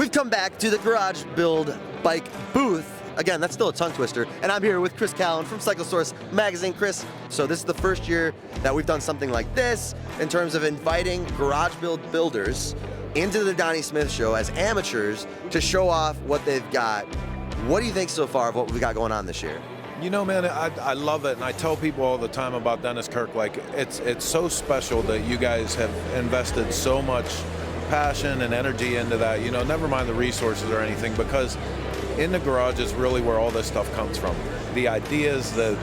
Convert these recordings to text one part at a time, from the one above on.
We've come back to the Garage Build Bike booth. Again, that's still a tongue twister. And I'm here with Chris Callan from CycleSource magazine. Chris, so this is the first year that we've done something like this in terms of inviting garage build builders into the Donnie Smith Show as amateurs to show off what they've got. What do you think so far of what we've got going on this year? You know, man, I love it, and I tell people all the time about Dennis Kirk, like, it's so special that you guys have invested so much passion and energy into that, you know, never mind the resources or anything, because in the garage is really where all this stuff comes from. The ideas, the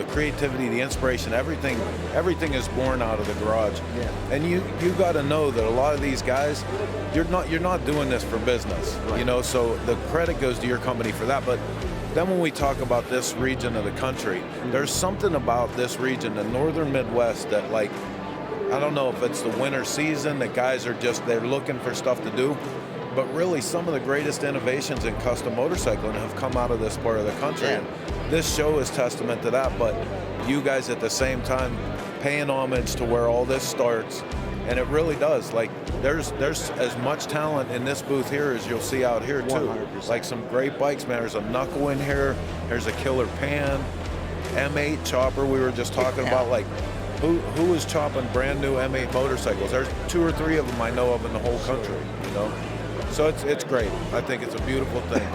creativity, the inspiration, everything is born out of the garage. Yeah. And you got to know that a lot of these guys, you're not doing this for business, right. You know, so the credit goes to your company for that. But then when we talk about this region of the country, there's something about this region, the northern Midwest, that, like, I don't know if it's the winter season, that guys are just, they're looking for stuff to do, but really some of the greatest innovations in custom motorcycling have come out of this part of the country. Yeah. And this show is testament to that, but you guys at the same time paying homage to where all this starts, and it really does. Like, there's as much talent in this booth here as you'll see out here too. 100%. Like some great bikes, man. There's a Knuckle in here, there's a killer Pan, M8 chopper we were just talking about. Like, who is chopping brand new M8 motorcycles? There's 2 or 3 of them I know of in the whole country, you know? So it's great. I think it's a beautiful thing.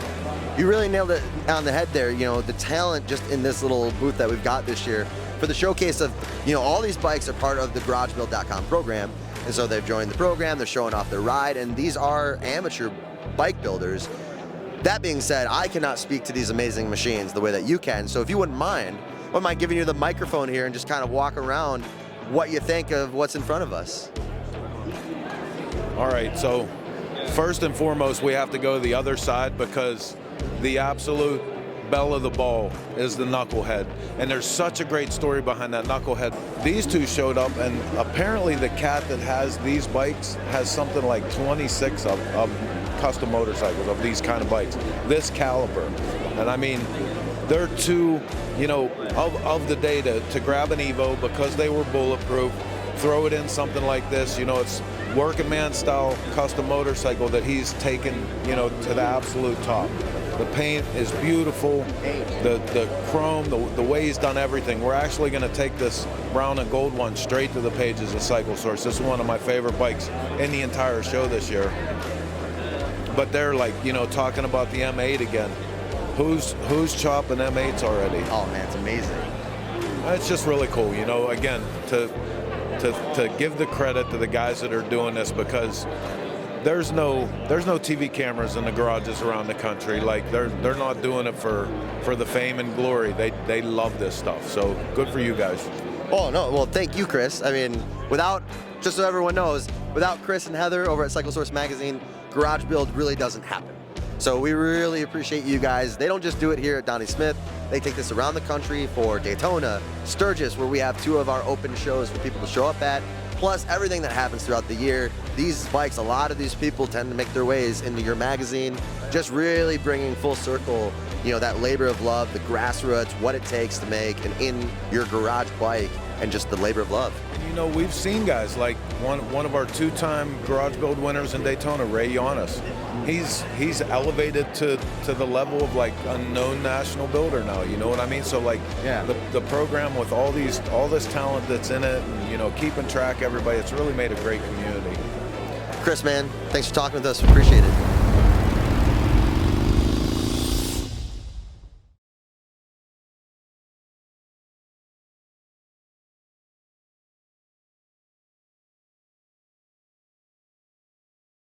You really nailed it on the head there. You know, the talent just in this little booth that we've got this year for the showcase of, you know, all these bikes are part of the GarageBuildcom program. And so they've joined the program, they're showing off their ride, and these are amateur bike builders. That being said, I cannot speak to these amazing machines the way that you can. So if you wouldn't mind giving you the microphone here and just kind of walk around what you think of what's in front of us. All right, so first and foremost, we have to go to the other side, because the absolute belle of the ball is the Knucklehead. And there's such a great story behind that Knucklehead. These two showed up, and apparently the cat that has these bikes has something like 26 of custom motorcycles of these kind of bikes, this caliber. And I mean, they're two, you know, of the day to grab an Evo because they were bulletproof, throw it in something like this, you know, it's working man style custom motorcycle that he's taken, you know, to the absolute top. The paint is beautiful, the chrome, the way he's done everything. We're actually going to take this brown and gold one straight to the pages of CycleSource. This is one of my favorite bikes in the entire show this year. But they're, like, you know, talking about the M8 again. Who's chopping M8s already? Oh man, it's amazing. It's just really cool, you know, again, to give the credit to the guys that are doing this, because there's no TV cameras in the garages around the country. Like, they're not doing it for the fame and glory. They love this stuff. So good for you guys. Oh no, well, thank you, Chris. I mean, just so everyone knows, without Chris and Heather over at CycleSource magazine, Garage Build really doesn't happen. So we really appreciate you guys. They don't just do it here at Donnie Smith. They take this around the country for Daytona, Sturgis, where we have 2 of our open shows for people to show up at, plus everything that happens throughout the year. These bikes, a lot of these people tend to make their ways into your magazine, just really bringing full circle, you know, that labor of love, the grassroots, what it takes to make an in your garage bike, and just the labor of love. And, you know, we've seen guys like one of our 2-time Garage Build winners in Daytona, Ray Yanis. He's elevated to the level of, like, a known national builder now, you know what I mean? So, like, yeah, the program with all this talent that's in it, and, you know, keeping track of everybody, it's really made a great community. Chris, man, thanks for talking with us. We appreciate it.